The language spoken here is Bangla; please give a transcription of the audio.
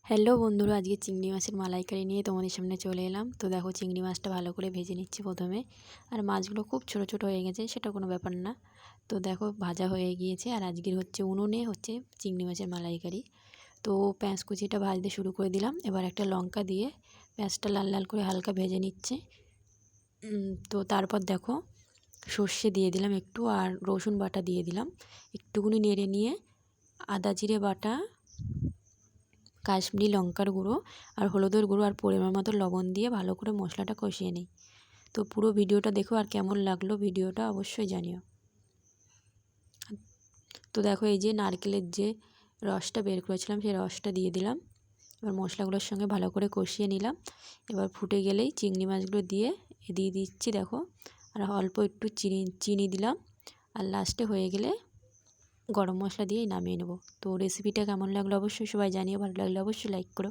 হ্যালো বন্ধুরা, আজকে চিংড়ি মাছের মালাইকারি নিয়ে তোমাদের সামনে চলে এলাম। তো দেখো, চিংড়ি মাছটা ভালো করে ভেজে নিচ্ছি প্রথমে। আর মাছগুলো খুব ছোট ছোট হয়ে গেছে, সেটা কোনো ব্যাপার না। তো দেখো, ভাজা হয়ে গিয়েছে। আর আজকের উনুনে হচ্ছে চিংড়ি মাছের মালাইকারি। তো পেঁয়াজ কুচিটা ভাজতে শুরু করে দিলাম। এবার একটা লঙ্কা দিয়ে পেঁয়াজটা লাল লাল করে হালকা ভেজে নিচ্ছে। তো তারপর দেখো, সর্ষে দিয়ে দিলাম একটু, আর রসুন বাটা দিয়ে দিলাম। একটুকুনি নেড়ে নিয়ে আদা জিরে বাটা, কাশ্মীরি লঙ্কার গুঁড়ো আর হলুদের গুঁড়ো আর পরিমাণ মতো লবণ দিয়ে ভালো করে মশলাটা কষিয়ে নিই। তো পুরো ভিডিওটা দেখো, আর কেমন লাগলো ভিডিওটা অবশ্যই জানিও। তো দেখো, এই যে নারকেলের যে রসটা বের করেছিলাম সেই রসটা দিয়ে দিলাম। এবার মশলাগুলোর সঙ্গে ভালো করে কষিয়ে নিলাম। এবার ফুটে গেলেই চিংড়ি মাছগুলো দিয়ে দিচ্ছি দেখো। আর অল্প একটু চিনি দিলাম। আর লাস্টে হয়ে গেলে গরম মশলা দিয়েই নামিয়ে নেব। তো রেসিপিটা কেমন লাগলো অবশ্যই সবাই জানিও। ভালো লাগলে অবশ্যই লাইক করো।